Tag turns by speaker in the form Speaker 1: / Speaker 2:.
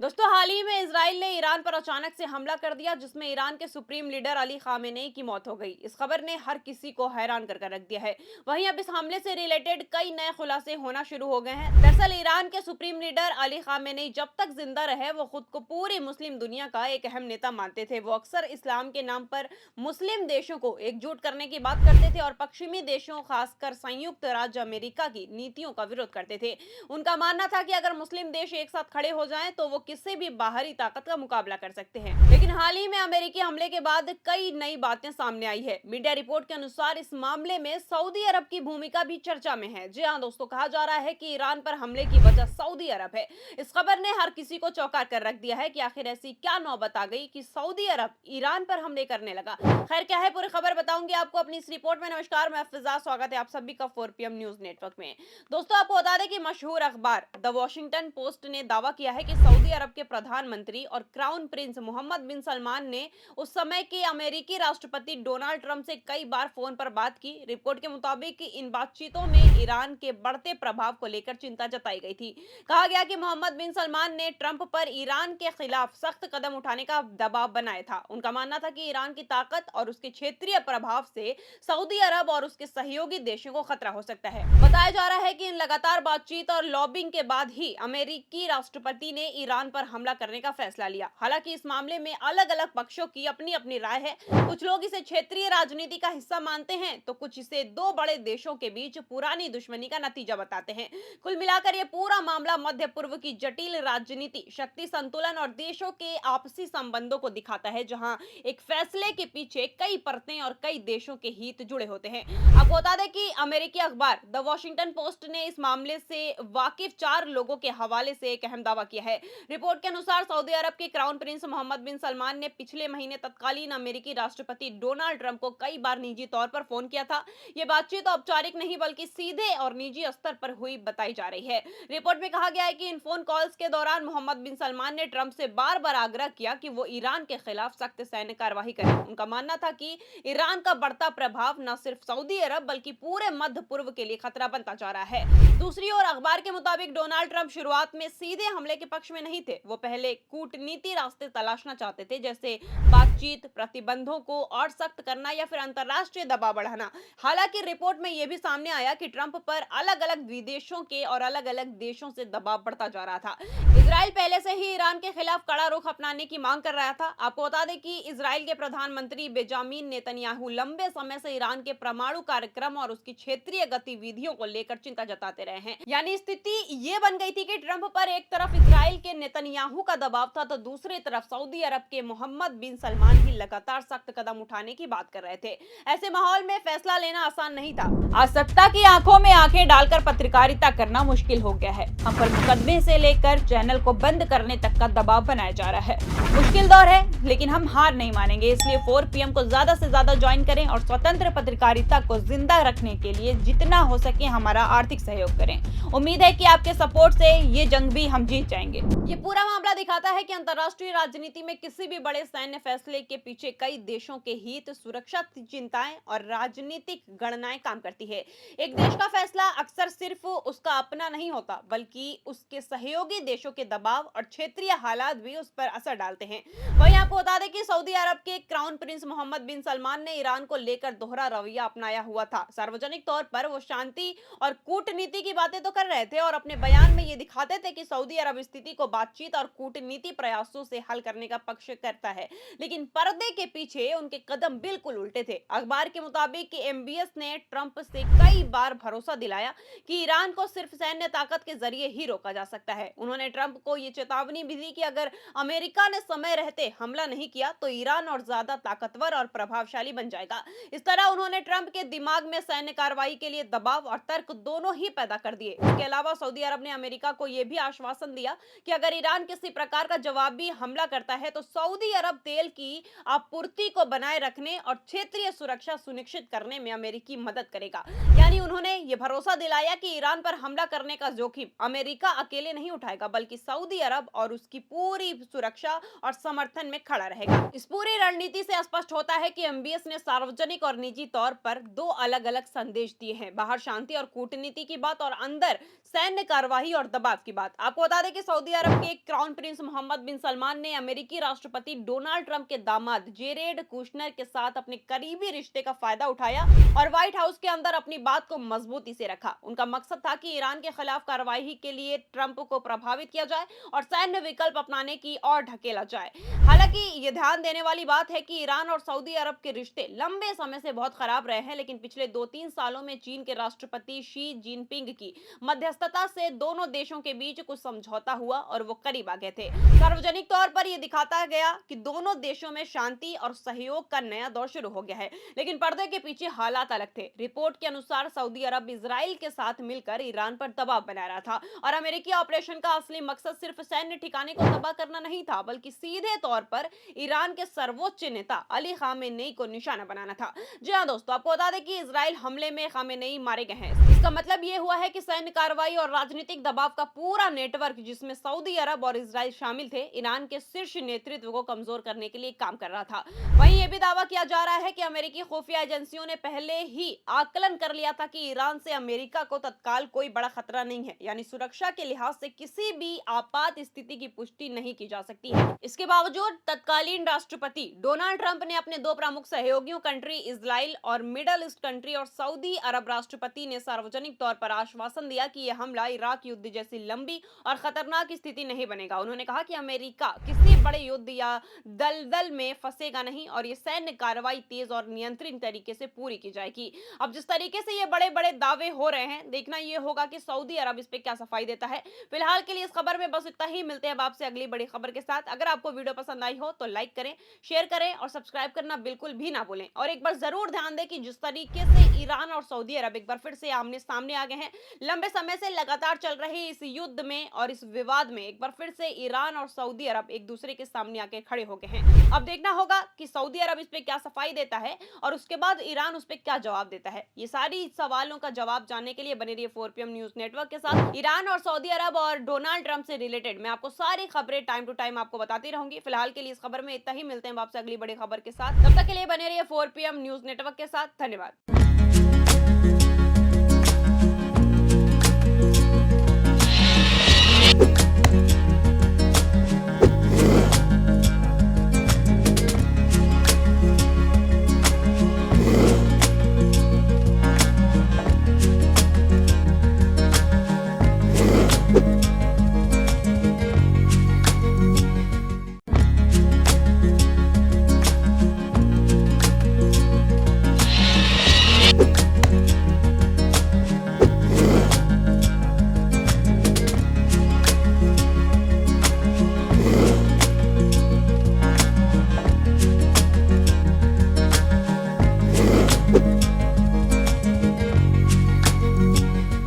Speaker 1: दोस्तों, हाल ही में इजराइल ने ईरान पर अचानक से हमला कर दिया, जिसमें ईरान के सुप्रीम लीडर अली खामेनेई की मौत हो गई। इस खबर ने हर किसी को हैरान कर रख दिया है। वहीं अब इस हमले से रिलेटेड कई नए खुलासे होना शुरू हो गए हैं। दरअसल ईरान के सुप्रीम लीडर अली खामेनेई जब तक जिंदा रहे, वो खुद को पूरी मुस्लिम दुनिया का एक अहम नेता मानते थे। वो अक्सर इस्लाम के नाम पर मुस्लिम देशों को एकजुट करने की बात करते थे और पश्चिमी देशों, खासकर संयुक्त राज्य अमेरिका की नीतियों का विरोध करते थे। उनका मानना था कि अगर मुस्लिम देश एक साथ खड़े हो जाएं तो वो किसी भी बाहरी ताकत का मुकाबला कर सकते हैं। लेकिन हाल ही में अमेरिकी हमले के बाद कई नई बातें सामने आई है। मीडिया रिपोर्ट के अनुसार इस मामले में सऊदी अरब की भूमिका भी चर्चा में है। जी हाँ दोस्तों, कहा जा रहा है कि ईरान पर हमले की वजह सऊदी अरब है। इस खबर ने हर किसी को चौंका कर रख दिया है कि आखिर ऐसी क्या नौबत आ गई कि सऊदी अरब ईरान पर हमले करने लगा। खैर, क्या है पूरी खबर बताऊंगी आपको अपनी इस रिपोर्ट में। नमस्कार, मैं फिजा, स्वागत है आप सभी का 4 PM न्यूज नेटवर्क में। दोस्तों, आपको बता दें कि मशहूर अखबार द वॉशिंगटन पोस्ट ने दावा किया है कि सऊदी अरब के प्रधानमंत्री और क्राउन प्रिंस मोहम्मद बिन सलमान ने उस समय के अमेरिकी राष्ट्रपति डोनाल्ड ट्रंप से कई बार फोन पर बात की। रिपोर्ट के मुताबिक इन बातचीतों में ईरान के बढ़ते प्रभाव को लेकर चिंता जताई गई थी। कहा गया कि मोहम्मद बिन सलमान ने ट्रंप पर ईरान के खिलाफ सख्त कदम उठाने का दबाव बनाया था। उनका मानना था कि ईरान की ताकत और उसके क्षेत्रीय प्रभाव से सऊदी अरब और उसके सहयोगी देशों को खतरा हो सकता है। बताया जा रहा है कि इन लगातार बातचीत और लॉबिंग के बाद ही अमेरिकी राष्ट्रपति ने ईरान पर हमला करने का फैसला लिया। हालांकि इस मामले में अलग अलग पक्षों की अपनी अपनी राय है। कुछ लोग इसे क्षेत्रीय राजनीति का हिस्सा मानते हैं, तो कुछ इसे दो बड़े देशों के बीच पुरानी दुश्मनी का नतीजा बताते हैं। कुल मिलाकर यह पूरा मामला मध्य पूर्व की जटिल राजनीति, शक्ति संतुलन और देशों के आपसी संबंधों को दिखाता है, जहां एक फैसले के पीछे कई परतें और कई देशों के हित जुड़े होते हैं। आपको बता दें कि अमेरिकी अखबार द वॉशिंगटन पोस्ट ने इस मामले से वाकिफ 4 लोगों के हवाले से एक अहम दावा किया है। रिपोर्ट के अनुसार सऊदी अरब के क्राउन प्रिंस मोहम्मद बिन सलमान ने पिछले महीने तत्कालीन अमेरिकी राष्ट्रपति डोनाल्ड ट्रंप को कई बार निजी तौर पर फोन किया था। ये बातचीत औपचारिक नहीं बल्कि सीधे और निजी स्तर पर हुई बताई जा रही है। रिपोर्ट में कहा गया है कि इन फोन कॉल्स के दौरान मोहम्मद बिन सलमान ने ट्रंप से बार बार आग्रह किया कि वो ईरान के खिलाफ सख्त सैन्य कार्रवाई करें। उनका मानना था कि ईरान का बढ़ता प्रभाव न सिर्फ सऊदी अरब बल्कि पूरे मध्य पूर्व के लिए खतरा बनता जा रहा है। दूसरी ओर अखबार के मुताबिक डोनाल्ड ट्रंप शुरुआत में सीधे हमले के पक्ष में नहीं थे। वो पहले कूटनीति रास्ते तलाशना चाहते थे, जैसे बातचीत, प्रतिबंधों को और सख्त करना या फिर अंतर्राष्ट्रीय दबाव बढ़ाना। हालांकि रिपोर्ट में यह भी सामने आया कि ट्रंप पर अलग अलग विदेशों के और अलग अलग देशों से दबाव बढ़ता जा रहा था। इजराइल पहले से ही ईरान के खिलाफ कड़ा रुख अपनाने की मांग कर रहा था। आपको बता दें कि इजराइल के प्रधानमंत्री बेंजामिन नेतन्याहू लंबे समय से ईरान के परमाणु कार्यक्रम और उसकी क्षेत्रीय गतिविधियों को लेकर चिंता जताते रहे हैं। यानी स्थिति ये बन गई थी कि ट्रंप पर एक तरफ इजराइल के नेतन्याहू का दबाव था, तो दूसरी तरफ सऊदी अरब के मोहम्मद बिन सलमान भी लगातार सख्त कदम उठाने की बात कर रहे थे। ऐसे माहौल में फैसला लेना आसान नहीं था। आज सत्ता की आंखों में आंखें डालकर पत्रकारिता करना मुश्किल हो गया है। हम पर मुकदमे से लेकर चैनल को बंद करने तक का दबाव बनाया जा रहा है। मुश्किल दौर है, लेकिन हम हार नहीं मानेंगे। इसलिए 4 PM को ज्यादा से ज्यादा ज्वाइन करें और स्वतंत्र पत्रकारिता को जिंदा रखने के लिए जितना हो सके हमारा आर्थिक सहयोग करें। उम्मीद है कि आपके सपोर्ट से ये जंग भी हम जीत जाएंगे। ये पूरा मामला दिखाता है कि अंतर्राष्ट्रीय राजनीति में किसी भी बड़े सैन्य फैसले के पीछे कई देशों के हित, सुरक्षा चिंताएं और राजनीतिक गणनाएं काम करती है। एक देश का फैसला अक्सर सिर्फ उसका अपना नहीं होता, बल्कि उसके सहयोगी देशों के दबाव और क्षेत्रीय हालात भी उस पर असर डालते हैं। वहीं आपको बता दें कि सऊदी अरब के क्राउन प्रिंस मोहम्मद बिन सलमान ने ईरान को लेकर दोहरा रवैया अपनाया हुआ था। सार्वजनिक तौर पर वो शांति और कूटनीति की बातें तो कर रहे थे और अपने बयान में ये दिखाते थे कि सऊदी अरब स्थिति को बातचीत और कूटनीति प्रयासों से हल करने का पक्ष करता है, लेकिन पर्दे के पीछे उनके कदम बिल्कुल उल्टे थे। अखबार के मुताबिक कि एमबीएस ने ट्रंप से कई बार भरोसा दिलाया कि ईरान को सिर्फ सैन्य ताकत के जरिए ही रोका जा सकता है। उन्होंने ट्रंप को ये चेतावनी भी दी कि अगर अमेरिका ने समय रहते हमला नहीं किया तो ईरान और ज्यादा ताकतवर और प्रभावशाली बन जाएगा। इस तरह उन्होंने ट्रंप के दिमाग में सैन्य कार्रवाई के लिए दबाव और तर्क दोनों ही पैदा कर दिए। इसके अलावा सऊदी अरब ने अमेरिका को यह भी आश्वासन दिया कि अगर ईरान किसी प्रकार का जवाबी हमला करता है तो सऊदी अरब तेल की आपूर्ति को बनाए रखने और क्षेत्रीय सुरक्षा सुनिश्चित करने में अमेरिकी मदद करेगा। यानी उन्होंने ये भरोसा दिलाया कि ईरान पर हमला करने का जोखिम अमेरिका अकेले नहीं उठाएगा, बल्कि सऊदी अरब और उसकी पूरी सुरक्षा और समर्थन में खड़ा रहेगा। इस पूरी रणनीति से स्पष्ट होता है कि एमबीएस ने सार्वजनिक और निजी तौर पर दो अलग अलग संदेश दिए हैं। बाहर शांति और कूटनीति की बात और अंदर सैन्य कार्रवाई और दबाव की बात। आपको बता दें कि सऊदी अरब के क्राउन प्रिंस मोहम्मद बिन सलमान ने अमेरिकी राष्ट्रपति डोनाल्ड ट्रंप के दामाद जेरेड कुशनर के साथ अपने करीबी रिश्ते का फायदा उठाया और व्हाइट हाउस के अंदर अपनी बात को मजबूती से रखा। उनका मकसद था कि ईरान के खिलाफ कार्रवाई के लिए ट्रंप को प्रभावित किया जाए और सैन्य विकल्प अपनाने की ओर ढकेला जाए। हालांकि ये ध्यान देने वाली बात है कि ईरान और सऊदी अरब के रिश्ते लंबे समय से बहुत खराब रहे हैं, लेकिन पिछले 2-3 सालों में चीन के राष्ट्रपति शी जिनपिंग की मध्यस्थता से दोनों देशों के बीच कुछ समझौता हुआ और वो करीब आ गए थे। सार्वजनिक तौर पर यह दिखाता गया कि दोनों देशों में शांति और सहयोग का नया दौर शुरू हो गया है, लेकिन पर्दे के पीछे हालात अलग थे। रिपोर्ट के अनुसार सऊदी अरब इजराइल के साथ मिलकर ईरान पर दबाव बना रहा था और अमेरिकी ऑपरेशन का असली मकसद सिर्फ सैन्य ठिकाने को तबाह करना नहीं था, बल्कि सीधे तौर पर ईरान के सर्वोच्च नेता अली खामेनेई को निशाना बनाना था। जी हाँ दोस्तों, आपको बता दें कि इजराइल हमले में खामेनेई मारे गए हैं। इसका मतलब यह हुआ है कि सैन्य कार्रवाई और राजनीतिक दबाव का पूरा नेटवर्क, जिसमें सऊदी अरब और इजराइल शामिल थे, ईरान के शीर्ष नेतृत्व को कमजोर करने के लिए काम कर रहा था। वहीं यह भी दावा किया जा रहा है कि अमेरिकी खुफिया एजेंसियों ने पहले ही आकलन कर लिया था कि ईरान से अमेरिका को तत्काल कोई बड़ा खतरा नहीं है, यानी सुरक्षा के लिहाज से किसी भी आपात स्थिति की पुष्टि नहीं की जा सकती है। इसके बावजूद तत्कालीन राष्ट्रपति डोनाल्ड ट्रंप ने अपने दो प्रमुख सहयोगियों कंट्री इजराइल और मिडल ईस्ट कंट्री और सऊदी अरब राष्ट्रपति ने सार्वजनिक तौर पर आश्वासन दिया कि यह हमला इराक युद्ध जैसी लंबी और खतरनाक स्थिति नहीं बनेगा। उन्होंने कहा कि अमेरिका किसी बड़े युद्ध या दलदल में फंसेगा नहीं और ये सैन्य कार्रवाई तेज और नियंत्रित तरीके से पूरी की जाएगी। अब जिस तरीके से ये बड़े बड़े दावे हो रहे हैं, देखना ये होगा कि सऊदी अरब इस पे क्या सफाई देता है। फिलहाल के लिए इस खबर में बस इतना ही। मिलते हैं अब आपसे अगली बड़ी खबर के साथ। अगर आपको वीडियो पसंद आई हो तो लाइक करें, शेयर करें और सब्सक्राइब करना बिल्कुल भी ना भूलें। और एक बार जरूर ध्यान दें कि जिस तरीके से ईरान और सऊदी अरब एक बार फिर से आमने सामने आ गए हैं, लंबे समय से लगातार चल रहे इस युद्ध में और इस विवाद में एक बार फिर से ईरान और सऊदी अरब एक दूसरे के सामने आके खड़े हो गए हैं। अब देखना होगा कि सऊदी अरब इस पे क्या सफाई देता है और उसके बाद ईरान उस पे क्या जवाब देता है। ये सारी सवालों का जवाब जानने के लिए बने रहिए 4PM न्यूज नेटवर्क के साथ। ईरान और सऊदी अरब और डोनाल्ड ट्रंप से रिलेटेड मैं आपको सारी खबरें टाइम टू टाइम आपको बताती रहूंगी। फिलहाल के लिए इस खबर में इतना ही। मिलते हैं आपसे अगली बड़ी खबर के साथ। तब तक के लिए बने रहिए 4PM न्यूज नेटवर्क के साथ। धन्यवाद।